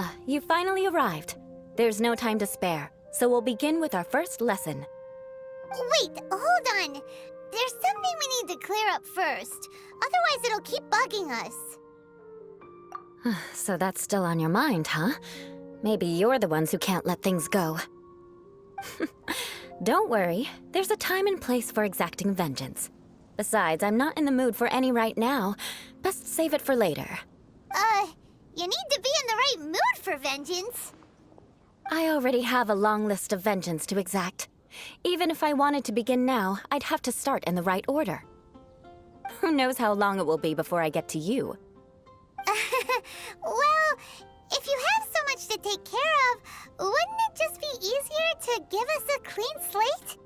Ah, you finally arrived. There's no time to spare, so we'll begin with our first lesson. Wait, hold on. There's something we need to clear up first. Otherwise, it'll keep bugging us. So that's still on your mind, huh? Maybe you're the ones who can't let things go. Don't worry, there's a time and place for exacting vengeance. Besides, I'm not in the mood for any right now. Best save it for later. You need to be in the right mood for vengeance. I already have a long list of vengeance to exact. Even if I wanted to begin now, I'd have to start in the right order. Who knows how long it will be before I get to you? Well, if you have so much to take care of, wouldn't it just be easier to give us a clean slate?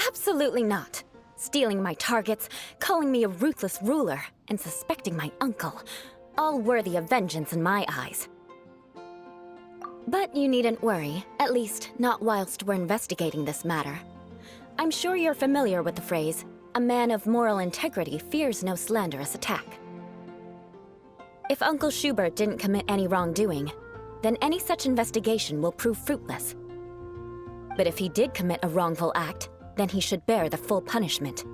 Absolutely not. Stealing my targets, calling me a ruthless ruler, and suspecting my uncle. All worthy of vengeance in my eyes. But you needn't worry, at least not whilst we're investigating this matter. I'm sure you're familiar with the phrase, "A man of moral integrity fears no slanderous attack." If Uncle Schubert didn't commit any wrongdoing, then any such investigation will prove fruitless. But if he did commit a wrongful act, then he should bear the full punishment.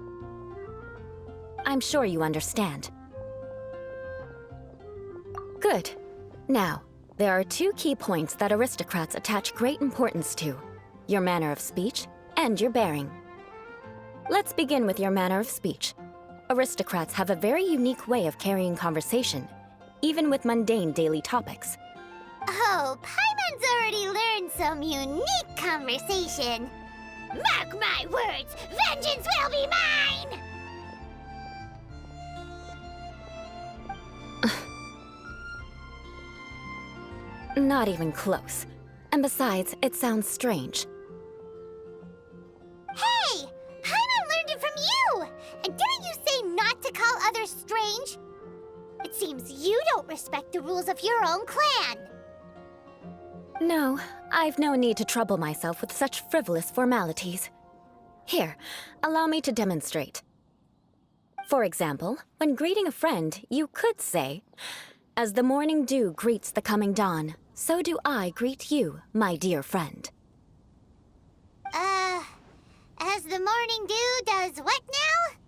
I'm sure you understand. Good. Now, there are two key points that aristocrats attach great importance to: your manner of speech and your bearing. Let's begin with your manner of speech. Aristocrats have a very unique way of carrying conversation, even with mundane daily topics. Oh, Paimon's already learned some unique conversation. Mark my words, vengeance will be mine! Not even close. And besides, it sounds strange. Hey! Paimon learned it from you! And didn't you say not to call others strange? It seems you don't respect the rules of your own clan. No, I've no need to trouble myself with such frivolous formalities. Here, allow me to demonstrate. For example, when greeting a friend, you could say, "As the morning dew greets the coming dawn, so do I greet you, my dear friend." As the morning dew does what now?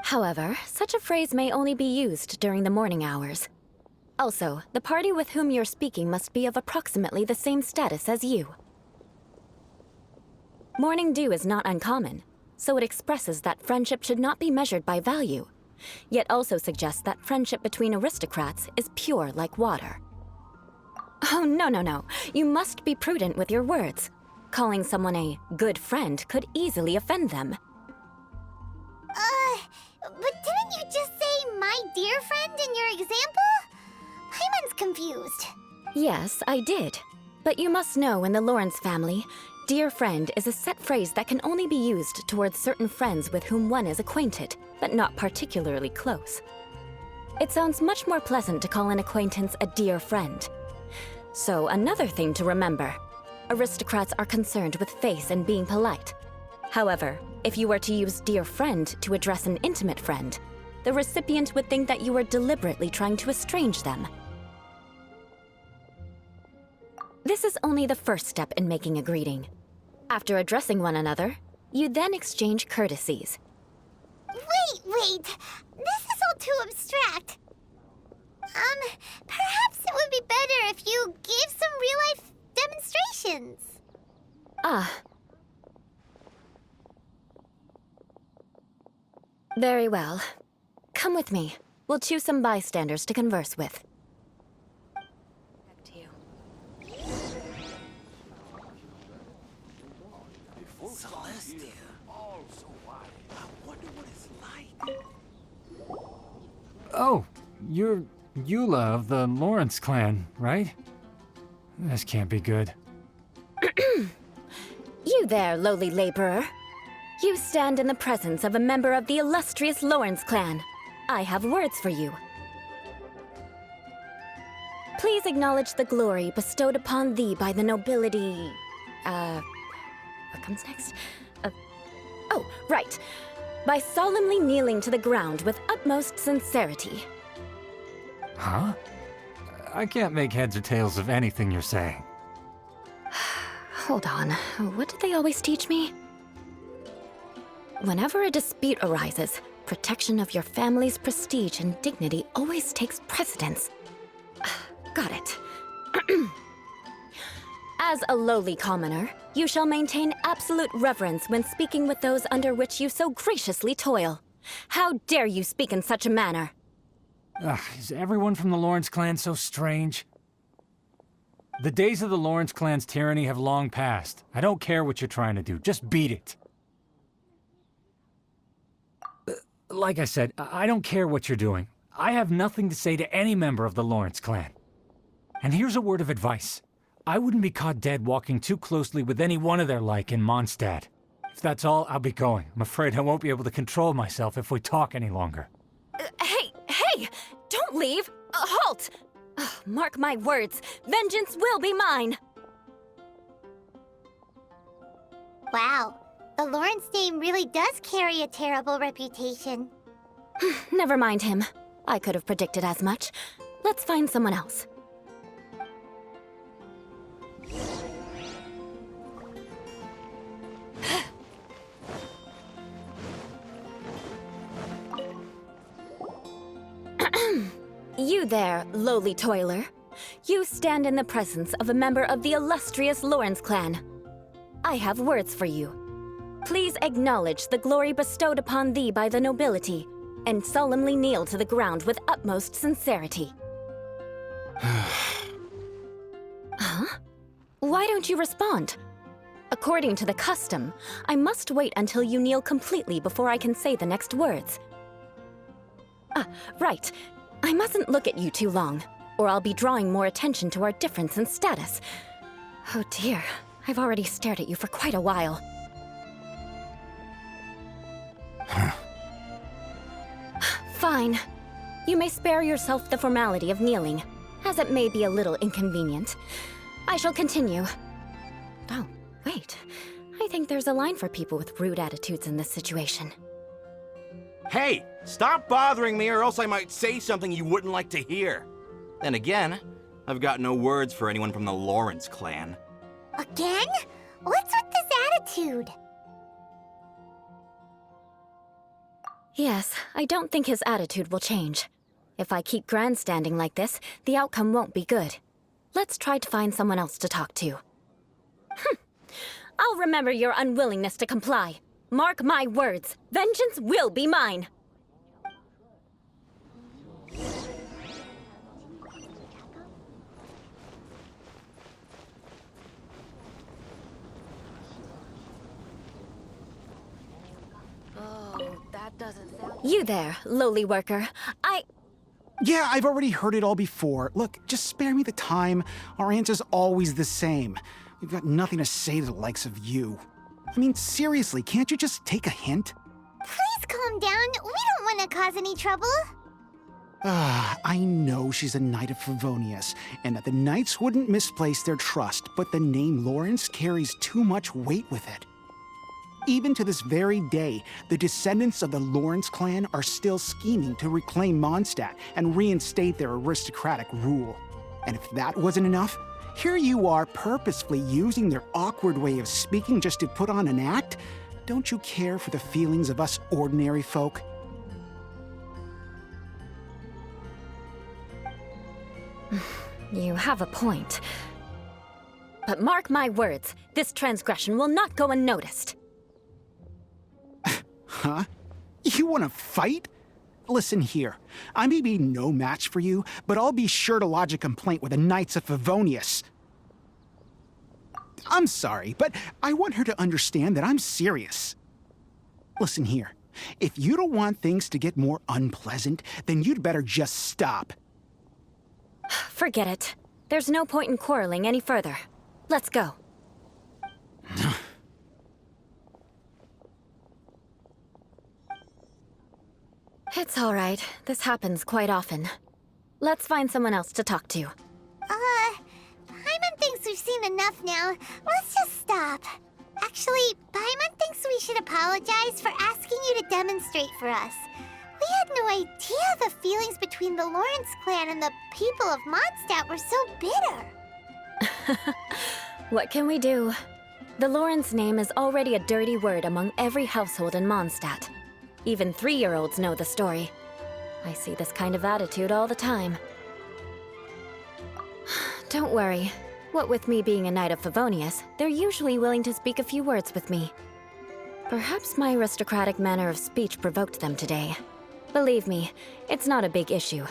However, such a phrase may only be used during the morning hours. Also, the party with whom you're speaking must be of approximately the same status as you. Morning dew is not uncommon, so it expresses that friendship should not be measured by value, yet also suggests that friendship between aristocrats is pure like water. Oh, no. You must be prudent with your words. Calling someone a good friend could easily offend them. But didn't you just say my dear friend in your example? Paimon's confused. Yes, I did. But you must know in the Lawrence family, dear friend is a set phrase that can only be used towards certain friends with whom one is acquainted, but not particularly close. It sounds much more pleasant to call an acquaintance a dear friend. So another thing to remember, aristocrats are concerned with face and being polite. However, if you were to use dear friend to address an intimate friend, the recipient would think that you were deliberately trying to estrange them. This is only the first step in making a greeting. After addressing one another, you then exchange courtesies. Wait! This is all too abstract. Perhaps it would be better if you gave some real-life demonstrations. Ah. Very well. Come with me. We'll choose some bystanders to converse with. Back to you. Celestia. I wonder what it's like. Oh, you're Eula of the Lawrence clan, right? This can't be good. You there, lowly laborer. You stand in the presence of a member of the illustrious Lawrence clan. I have words for you. Please acknowledge the glory bestowed upon thee by the nobility... What comes next? Oh, right. By solemnly kneeling to the ground with utmost sincerity. Huh? I can't make heads or tails of anything you're saying. Hold on, what did they always teach me? Whenever a dispute arises, protection of your family's prestige and dignity always takes precedence. Got it. As a lowly commoner, you shall maintain absolute reverence when speaking with those under which you so graciously toil. How dare you speak in such a manner? Is everyone from the Lawrence clan so strange? The days of the Lawrence clan's tyranny have long passed. I don't care what you're trying to do, just beat it. Like I said, I don't care what you're doing. I have nothing to say to any member of the Lawrence clan. And here's a word of advice. I wouldn't be caught dead walking too closely with any one of their like in Mondstadt. If that's all, I'll be going. I'm afraid I won't be able to control myself if we talk any longer. Hey! Don't leave! Halt! Mark my words, vengeance will be mine! Wow, the Lawrence name really does carry a terrible reputation. Never mind him. I could have predicted as much. Let's find someone else. You there, lowly toiler. You stand in the presence of a member of the illustrious Lawrence clan. I have words for you. Please acknowledge the glory bestowed upon thee by the nobility, and solemnly kneel to the ground with utmost sincerity. Huh? Why don't you respond? According to the custom, I must wait until you kneel completely before I can say the next words. Right. I mustn't look at you too long, or I'll be drawing more attention to our difference in status. Oh dear, I've already stared at you for quite a while. Fine. You may spare yourself the formality of kneeling, as it may be a little inconvenient. I shall continue. Oh, wait. I think there's a line for people with rude attitudes in this situation. Hey, stop bothering me or else I might say something you wouldn't like to hear. Then again, I've got no words for anyone from the Lawrence clan. Again? What's with this attitude? Yes, I don't think his attitude will change. If I keep grandstanding like this, the outcome won't be good. Let's try to find someone else to talk to. I'll remember your unwillingness to comply. Mark my words, vengeance will be mine. Oh, that doesn't sound... You there, lowly worker. Yeah, I've already heard it all before. Look, just spare me the time. Our answer's always the same. We've got nothing to say to the likes of you. I mean, seriously, can't you just take a hint? Please calm down. We don't want to cause any trouble. I know she's a knight of Favonius, and that the knights wouldn't misplace their trust, but the name Lawrence carries too much weight with it. Even to this very day, the descendants of the Lawrence clan are still scheming to reclaim Mondstadt and reinstate their aristocratic rule. And if that wasn't enough, here you are purposefully using their awkward way of speaking just to put on an act? Don't you care for the feelings of us ordinary folk? You have a point. But mark my words, this transgression will not go unnoticed. Huh? You want to fight? Listen here, I may be no match for you, but I'll be sure to lodge a complaint with the Knights of Favonius. I'm sorry, but I want her to understand that I'm serious. Listen here, if you don't want things to get more unpleasant, then you'd better just stop. Forget it. There's no point in quarreling any further. Let's go. It's all right. This happens quite often. Let's find someone else to talk to. Paimon thinks we've seen enough now. Let's just stop. Actually, Paimon thinks we should apologize for asking you to demonstrate for us. We had no idea the feelings between the Lawrence clan and the people of Mondstadt were so bitter. What can we do? The Lawrence name is already a dirty word among every household in Mondstadt. Even 3-year-olds know the story. I see this kind of attitude all the time. Don't worry. What with me being a Knight of Favonius, they're usually willing to speak a few words with me. Perhaps my aristocratic manner of speech provoked them today. Believe me, it's not a big issue.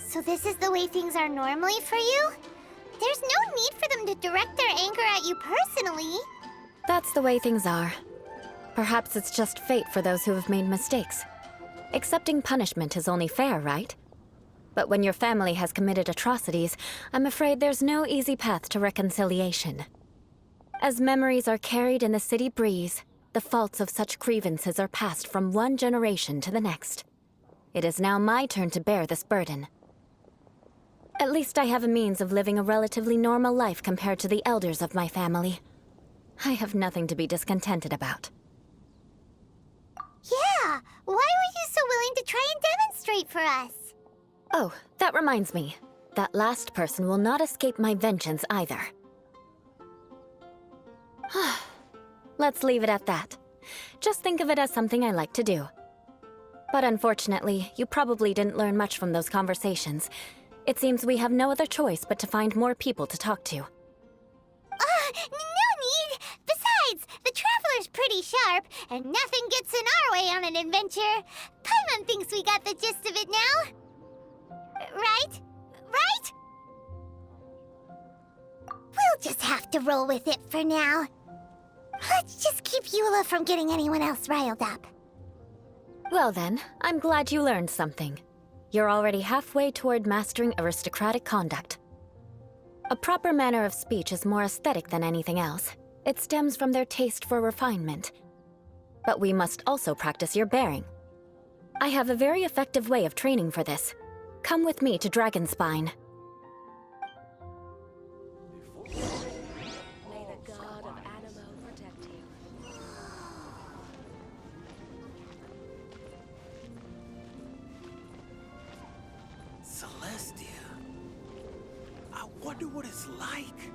So this is the way things are normally for you? There's no need for them to direct their anger at you personally. That's the way things are. Perhaps it's just fate for those who have made mistakes. Accepting punishment is only fair, right? But when your family has committed atrocities, I'm afraid there's no easy path to reconciliation. As memories are carried in the city breeze, the faults of such grievances are passed from one generation to the next. It is now my turn to bear this burden. At least I have a means of living a relatively normal life compared to the elders of my family. I have nothing to be discontented about. Yeah, why were you so willing to try and demonstrate for us? Oh, that reminds me. That last person will not escape my vengeance either. Let's leave it at that. Just think of it as something I like to do. But unfortunately, you probably didn't learn much from those conversations. It seems we have no other choice but to find more people to talk to. No need! Besides, the Traveler's pretty sharp, and nothing gets in our way on an adventure. Paimon thinks we got the gist of it now. Right? Right? We'll just have to roll with it for now. Let's just keep Eula from getting anyone else riled up. Well then, I'm glad you learned something. You're already halfway toward mastering aristocratic conduct. A proper manner of speech is more aesthetic than anything else. It stems from their taste for refinement. But we must also practice your bearing. I have a very effective way of training for this. Come with me to Dragonspine. May the god of Animo protect you. Celestia. I wonder what it's like.